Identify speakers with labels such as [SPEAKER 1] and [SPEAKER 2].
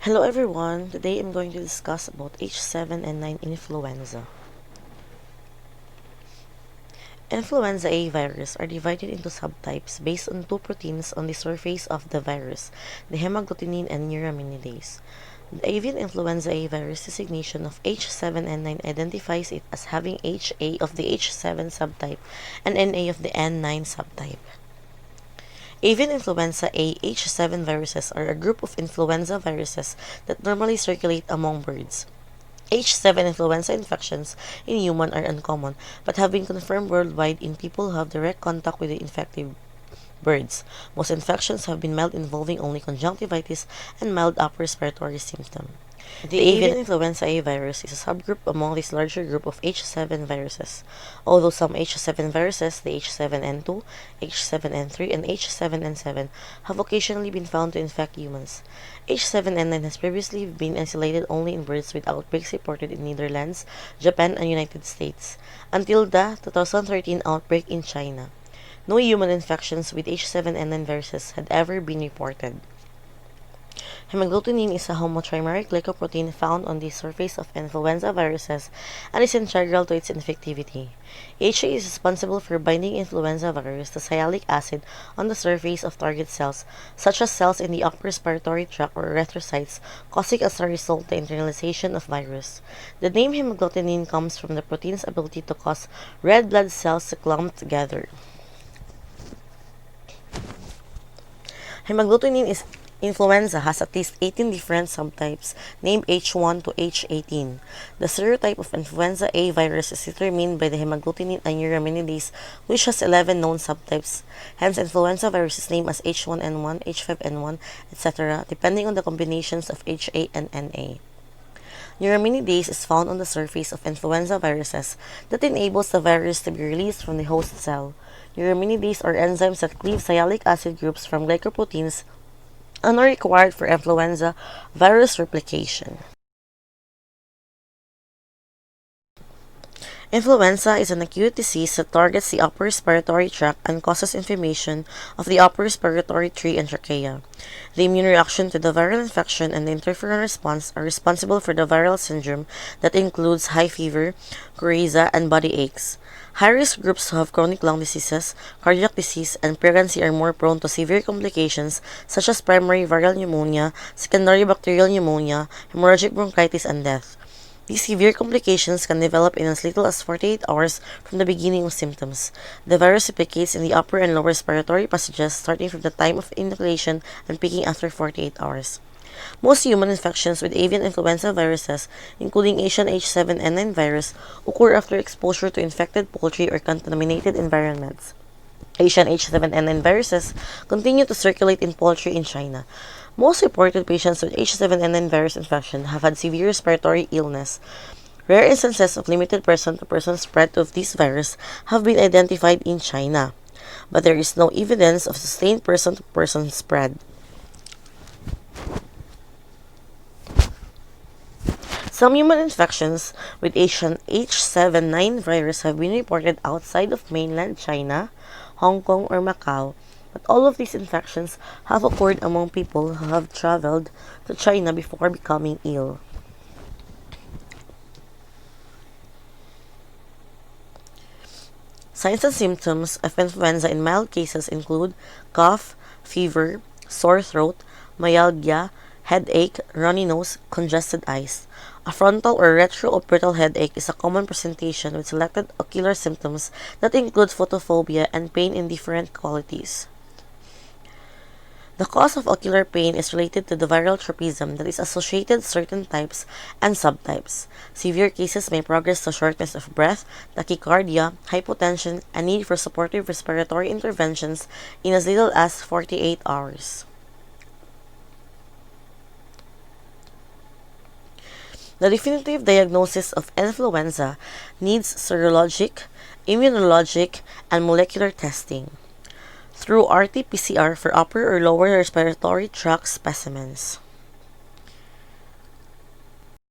[SPEAKER 1] Hello everyone, today I'm going to discuss about H7N9 influenza. Influenza A virus are divided into subtypes based on two proteins on the surface of the virus, the hemagglutinin and neuraminidase. The avian influenza A virus designation of H7N9 identifies it as having HA of the H7 subtype and NA of the N9 subtype. Avian influenza A H7 viruses are a group of influenza viruses that normally circulate among birds. H7 influenza infections in humans are uncommon but have been confirmed worldwide in people who have direct contact with the infected birds. Most infections have been mild, involving only conjunctivitis and mild upper respiratory symptoms. The avian influenza A virus is a subgroup among this larger group of H7 viruses. Although some H7 viruses, the H7N2, H7N3, and H7N7, have occasionally been found to infect humans, H7N9 has previously been isolated only in birds, with outbreaks reported in Netherlands, Japan, and United States, until the 2013 outbreak in China. No human infections with H7N9 viruses had ever been reported. Hemagglutinin is a homotrimeric glycoprotein found on the surface of influenza viruses and is integral to its infectivity. HA is responsible for binding influenza virus to sialic acid on the surface of target cells, such as cells in the upper respiratory tract or erythrocytes, causing as a result the internalization of virus. The name hemagglutinin comes from the protein's ability to cause red blood cells to clump together. Influenza has at least 18 different subtypes, named H1 to H18. The serotype of influenza A virus is determined by the hemagglutinin and neuraminidase, which has 11 known subtypes. Hence, influenza virus is named as H1N1, H5N1, etc., depending on the combinations of HA and NA. Neuraminidase is found on the surface of influenza viruses that enables the virus to be released from the host cell. Neuraminidase are enzymes that cleave sialic acid groups from glycoproteins and are required for influenza virus replication. Influenza is an acute disease that targets the upper respiratory tract and causes inflammation of the upper respiratory tree and trachea. The immune reaction to the viral infection and the interferon response are responsible for the viral syndrome that includes high fever, coryza, and body aches. High-risk groups who have chronic lung diseases, cardiac disease, and pregnancy are more prone to severe complications such as primary viral pneumonia, secondary bacterial pneumonia, hemorrhagic bronchitis, and death. These severe complications can develop in as little as 48 hours from the beginning of symptoms. The virus replicates in the upper and lower respiratory passages starting from the time of inoculation and peaking after 48 hours. Most human infections with avian influenza viruses, including Asian H7N9 virus, occur after exposure to infected poultry or contaminated environments. Asian H7N9 viruses continue to circulate in poultry in China. Most reported patients with H7N9 virus infection have had severe respiratory illness. Rare instances of limited person-to-person spread of this virus have been identified in China, but there is no evidence of sustained person-to-person spread. Some human infections with Asian H7N9 virus have been reported outside of mainland China, Hong Kong, or Macau, but all of these infections have occurred among people who have traveled to China before becoming ill. Signs and symptoms of influenza in mild cases include cough, fever, sore throat, myalgia, headache, runny nose, congested eyes. A frontal or retroorbital headache is a common presentation with selected ocular symptoms that include photophobia and pain in different qualities. The cause of ocular pain is related to the viral tropism that is associated with certain types and subtypes. Severe cases may progress to shortness of breath, tachycardia, hypotension, and need for supportive respiratory interventions in as little as 48 hours. The definitive diagnosis of influenza needs serologic, immunologic, and molecular testing through RT-PCR for upper or lower respiratory tract specimens.